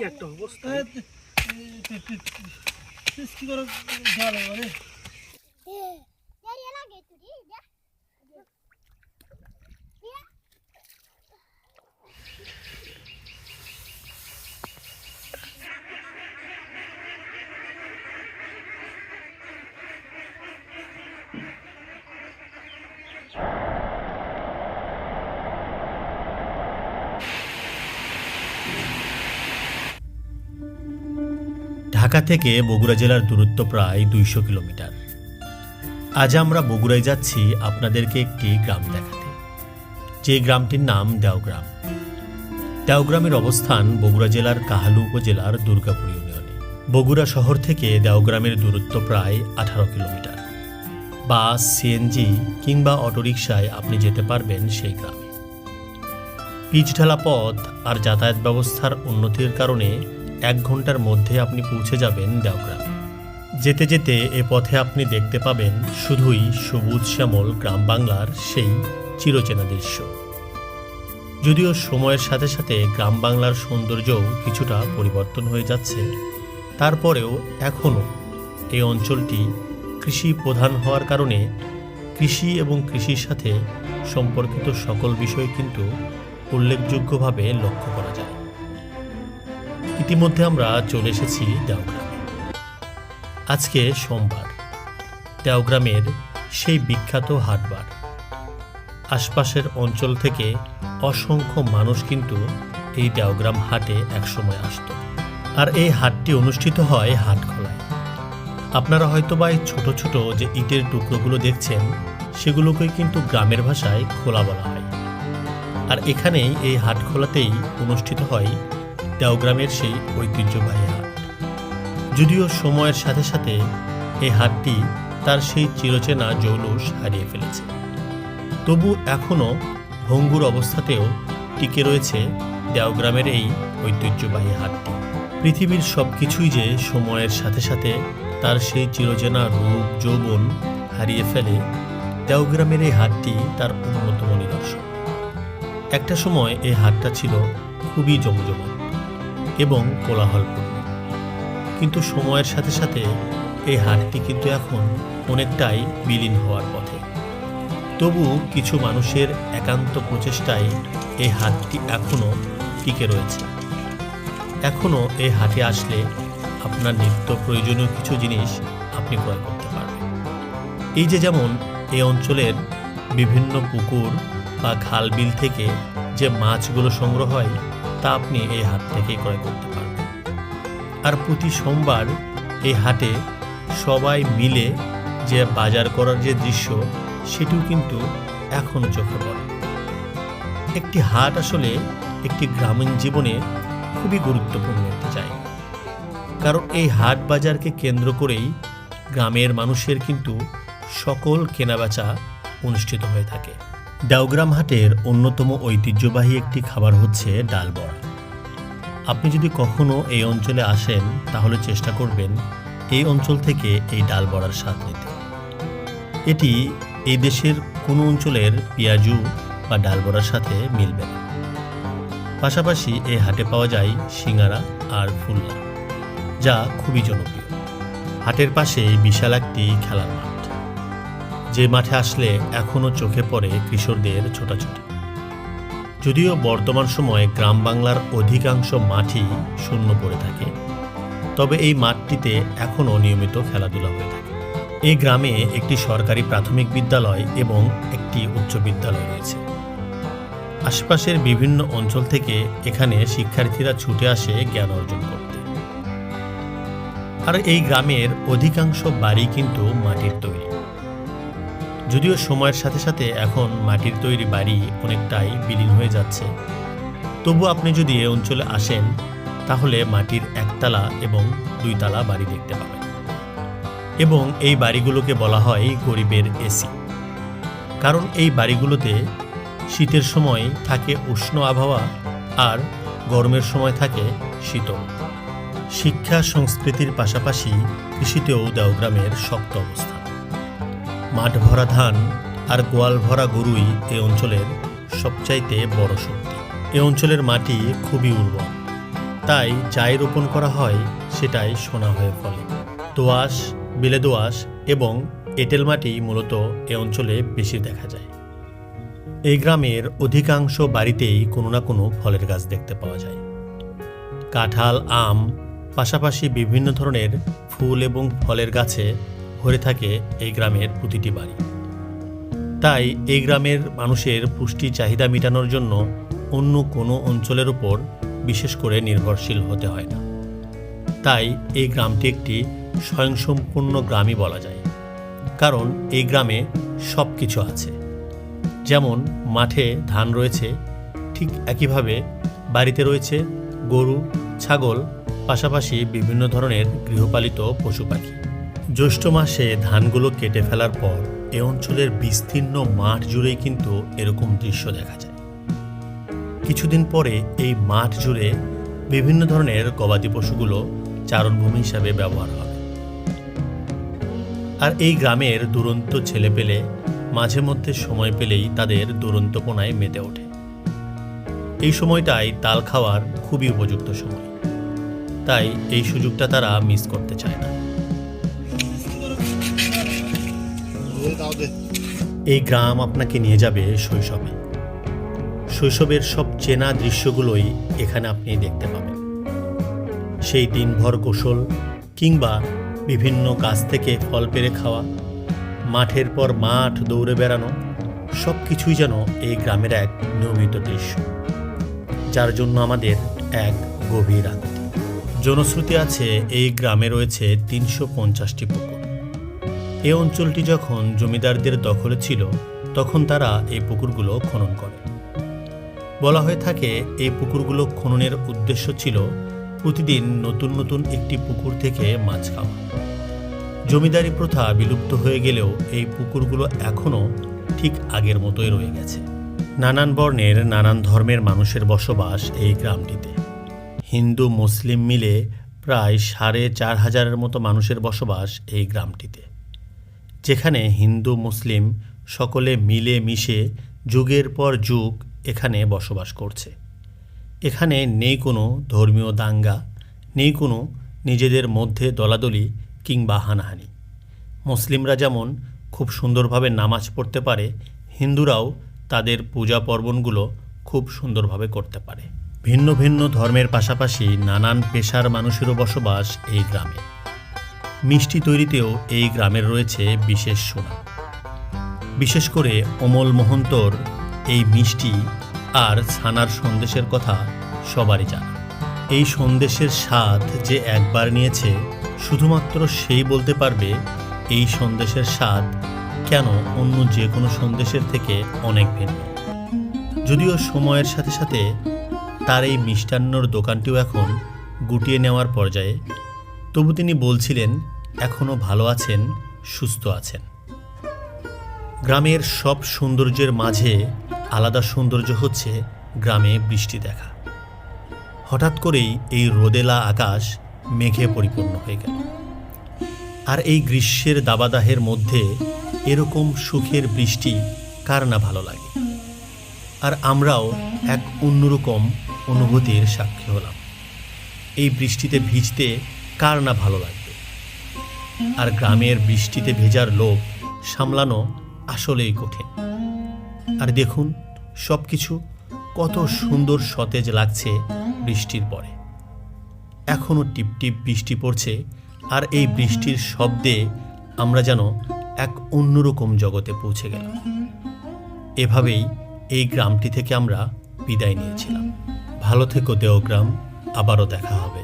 একটা অবস্থায় কি করে ভালো মানে ঢাকা থেকে বগুড়া জেলার দূরত্ব প্রায় ২০০ কিলোমিটার। আজ আমরা বগুড়ায় যাচ্ছি আপনাদেরকে একটি গ্রাম দেখাতে, যে গ্রামটির নাম দেওগ্রাম। দেওগ্রামের অবস্থান বগুড়া জেলার কাহালু উপজেলার দুর্গাপুর ইউনিয়নে। বগুড়া শহর থেকে দেওগ্রামের দূরত্ব প্রায় ১৮ কিলোমিটার। বাস, সিএনজি কিংবা অটোরিকশায় আপনি যেতে পারবেন সেই গ্রামে। পিচঢালা পথ আর যাতায়াত ব্যবস্থার উন্নতির কারণে ১ ঘন্টার মধ্যে আপনি পৌঁছে যাবেন দেওগ্রামে। যেতে যেতে এ পথে আপনি দেখতে পাবেন শুধুই সবুজ শ্যামল গ্রাম বাংলার সেই চিরচেনা দৃশ্য। যদিও সময়ের সাথে সাথে গ্রাম বাংলার সৌন্দর্যও কিছুটা পরিবর্তন হয়ে যাচ্ছে, তারপরেও এখনও এই অঞ্চলটি কৃষি প্রধান হওয়ার কারণে কৃষি এবং কৃষির সাথে সম্পর্কিত সকল বিষয় কিন্তু উল্লেখযোগ্যভাবে লক্ষ্য করা যায়। ইতিমধ্যে আমরা চলে এসেছি দেওগ্রামে। আজকে সোমবার, দেওগ্রামের সেই বিখ্যাত হাটবার। আশপাশের অঞ্চল থেকে অসংখ্য মানুষ কিন্তু এই দেওগ্রাম হাটে একসময় আসত। আর এই হাটটি অনুষ্ঠিত হয় হাটখোলায়। আপনারা হয়তোবা এই ছোট ছোট যে ইটের টুকরোগুলো দেখছেন, সেগুলোকেই কিন্তু গ্রামের ভাষায় খোলা বলা হয়। আর এখানেই এই হাটখোলাতেই অনুষ্ঠিত হয় দেওগ্রামের সেই ঐতিহ্যবাহী হাট। যদিও সময়ের সাথে সাথে এই হাটটি তার সেই চিরচেনা জৌলুস হারিয়ে ফেলেছে, তবু এখনও ভঙ্গুর অবস্থাতেও টিকে রয়েছে দেওগ্রামের এই ঐতিহ্যবাহী হাটটি। পৃথিবীর সব কিছুই যে সময়ের সাথে সাথে তার সেই চিরচেনা রূপ যৌবন হারিয়ে ফেলে, দেওগ্রামের এই হাটটি তার অন্যতম নিদর্শন। একটা সময় এই হাটটা ছিল খুবই জমজমাট এবং কোলাহলপূর্ণ, কিন্তু সময়ের সাথে সাথে এই হাটটি কিন্তু এখন অনেকটাই বিলীন হওয়ার পথে। তবু কিছু মানুষের একান্ত প্রচেষ্টায় এই হাটটি এখনও টিকে রয়েছে। এখনও এই হাটে আসলে আপনার নিত্য প্রয়োজনীয় কিছু জিনিস আপনি ক্রয় করতে পারবেন। এই যে যেমন এই অঞ্চলের বিভিন্ন পুকুর বা খাল বিল থেকে যে মাছগুলো সংগ্রহ হয়, তা আপনি এই হাট থেকেই ক্রয় করতে পারবেন। আর প্রতি সোমবার এই হাটে সবাই মিলে যে বাজার করার যে দৃশ্য, সেটিও কিন্তু এখনও চোখে পড়ে। একটি হাট আসলে একটি গ্রামীণ জীবনে খুবই গুরুত্বপূর্ণ একটি জায়গা, কারণ এই হাট বাজারকে কেন্দ্র করেই গ্রামের মানুষের কিন্তু সকল কেনাবেচা অনুষ্ঠিত হয়ে থাকে। দেওগ্রাম হাটের অন্যতম ঐতিহ্যবাহী একটি খাবার হচ্ছে ডাল বড়া। আপনি যদি কখনো এই অঞ্চলে আসেন, তাহলে চেষ্টা করবেন এই অঞ্চল থেকে এই ডাল বড়ার স্বাদ নিতে। এটি এই দেশের কোনো অঞ্চলের পেঁয়াজু বা ডাল বড়ার সাথে মিলবে না। পাশাপাশি এই হাটে পাওয়া যায় সিঙ্গারা আর ফুল্লা, যা খুবই জনপ্রিয়। হাটের পাশে বিশাল একটি খেলার মাঠ, যে মাঠে আসলে এখনও চোখে পড়ে কিশোরদের ছোটাছুটি। যদিও বর্তমান সময়ে গ্রাম বাংলার অধিকাংশ মাঠই শূন্য পড়ে থাকে, তবে এই মাঠটিতে এখনও নিয়মিত খেলাধুলা হয়ে থাকে। এই গ্রামে একটি সরকারি প্রাথমিক বিদ্যালয় এবং একটি উচ্চ বিদ্যালয় রয়েছে। আশেপাশের বিভিন্ন অঞ্চল থেকে এখানে শিক্ষার্থীরা ছুটে আসে জ্ঞান অর্জন করতে। আর এই গ্রামের অধিকাংশ বাড়ি কিন্তু মাটির তৈরি। যদিও সময়ের সাথে সাথে এখন মাটির তৈরি বাড়ি অনেকটাই বিলীন হয়ে যাচ্ছে, তবু আপনি যদি এই অঞ্চলে আসেন, তাহলে মাটির একতলা এবং ২ তলা বাড়ি দেখতে পাবেন। এবং এই বাড়িগুলোকে বলা হয় গরিবের এসি, কারণ এই বাড়িগুলোতে শীতের সময় থাকে উষ্ণ আবহাওয়া আর গরমের সময় থাকে শীতল। শিক্ষা সংস্কৃতির পাশাপাশি কৃষিতেও দেওগ্রামের শক্ত অবস্থান। মাঠ ভরা ধান আর গোয়াল ভরা গরুই এ অঞ্চলের সবচাইতে বড় শক্তি। এ অঞ্চলের মাটি খুবই উর্বর, তাই যাই রোপণ করা হয় সেটাই সোনা হয়ে ফলে। দোআঁশ, বেলে দোআঁশ এবং এঁটেল মাটি মূলত এ অঞ্চলে বেশি দেখা যায়। এই গ্রামের অধিকাংশ বাড়িতেই কোনো না কোনো ফলের গাছ দেখতে পাওয়া যায়। কাঁঠাল, আম, পাশাপাশি বিভিন্ন ধরনের ফুল এবং ফলের গাছে ভরে থাকে এই গ্রামের প্রতিটি বাড়ি। তাই এই গ্রামের মানুষের পুষ্টি চাহিদা মেটানোর জন্য অন্য কোনো অঞ্চলের ওপর বিশেষ করে নির্ভরশীল হতে হয় না। তাই এই গ্রামটি একটি স্বয়ংসম্পূর্ণ গ্রামই বলা যায়, কারণ এই গ্রামে সব কিছু আছে। যেমন মাঠে ধান রয়েছে, ঠিক একইভাবে বাড়িতে রয়েছে গরু, ছাগল, পাশাপাশি বিভিন্ন ধরনের গৃহপালিত পশু পাখি। জ্যৈষ্ঠ মাসে ধানগুলো কেটে ফেলার পর এ অঞ্চলের বিস্তীর্ণ মাঠ জুড়েই কিন্তু এরকম দৃশ্য দেখা যায়। কিছুদিন পরে এই মাঠ জুড়ে বিভিন্ন ধরনের গবাদি পশুগুলো চারণভূমি হিসাবে ব্যবহার হবে। আর এই গ্রামের দুরন্ত ছেলেপেলে মাঝে মধ্যে সময় পেলেই তাদের দুরন্তপনায় মেতে ওঠে। এই সময়টাই তাল খাওয়ার খুবই উপযুক্ত সময়, তাই এই সুযোগটা তারা মিস করতে চায় না। এই গ্রাম আপনাকে নিয়ে যাবে শৈশবে। শৈশবের সব চেনা দৃশ্যগুলোই এখানে আপনি দেখতে পাবেন। সেই দিনভর গোসল কিংবা বিভিন্ন গাছ থেকে ফল পেড়ে খাওয়া, মাঠের পর মাঠ দৌড়ে বেড়ানো, সব কিছুই যেন এই গ্রামের এক নিয়মিত দৃশ্য, যার জন্য আমাদের এক গভীর আকুতি। জনশ্রুতি আছে এই গ্রামে রয়েছে ৩৫০টি পুকুর। এই অঞ্চলটি যখন জমিদারদের দখলে ছিল তখন তারা এই পুকুরগুলো খনন করে। বলা হয়ে থাকে এই পুকুরগুলো খননের উদ্দেশ্য ছিল প্রতিদিন নতুন নতুন একটি পুকুর থেকে মাছ খাওয়া। জমিদারি প্রথা বিলুপ্ত হয়ে গেলেও এই পুকুরগুলো এখনও ঠিক আগের মতোই রয়ে গেছে। নানান বর্ণের, নানান ধর্মের মানুষের বসবাস এই গ্রামটিতে। হিন্দু মুসলিম মিলে প্রায় ৪,৫০০ মতো মানুষের বসবাস এই গ্রামটিতে, যেখানে হিন্দু মুসলিম সকলে মিলে মিশে যুগের পর যুগ এখানে বসবাস করছে। এখানে নেই কোনো ধর্মীয় দাঙ্গা, নেই কোনো নিজেদের মধ্যে দলাদলি কিংবা হানাহানি। মুসলিমরা যেমন খুব সুন্দরভাবে নামাজ পড়তে পারে, হিন্দুরাও তাদের পূজা পার্বণগুলো খুব সুন্দরভাবে করতে পারে। ভিন্ন ভিন্ন ধর্মের পাশাপাশি নানান পেশার মানুষেরও বসবাস এই গ্রামে। মিষ্টি তৈরিতেও এই গ্রামের রয়েছে বিশেষ সুনাম। বিশেষ করে অমল মোহন্তর এই মিষ্টি আর ছানার সন্দেশের কথা সবারই জানা। এই সন্দেশের স্বাদ যে একবার নিয়েছে শুধুমাত্র সেই বলতে পারবে এই সন্দেশের স্বাদ কেন অন্য যে কোনো সন্দেশের থেকে অনেক ভিন্ন। যদিও সময়ের সাথে সাথে তার এই মিষ্টান্নর দোকানটিও এখন গুটিয়ে নেওয়ার পর্যায়ে, তবু তিনি বলছিলেন এখনও ভালো আছেন, সুস্থ আছেন। গ্রামের সব সৌন্দর্যের মাঝে আলাদা সৌন্দর্য হচ্ছে গ্রামে বৃষ্টি দেখা। হঠাৎ করেই এই রোদেলা আকাশ মেঘে পরিপূর্ণ হয়ে গেল। আর এই গ্রীষ্মের দাবাদাহের মধ্যে এরকম সুখের বৃষ্টি কার না ভালো লাগে। আর আমরাও এক অন্যরকম অনুভূতির সাক্ষী হলাম। এই বৃষ্টিতে ভিজতে কার না ভালো লাগবে। আর গ্রামের বৃষ্টিতে ভেজার লোভ সামলানো আসলেই কঠিন। আর দেখুন সব কিছু কত সুন্দর সতেজ লাগছে বৃষ্টির পরে। এখনও টিপটিপ বৃষ্টি পড়ছে, আর এই বৃষ্টির শব্দে আমরা যেন এক অন্যরকম জগতে পৌঁছে গেলাম। এভাবেই এই গ্রামটি থেকে আমরা বিদায় নিয়েছিলাম। ভালো থেকো দেওগ্রাম, আবারও দেখা হবে।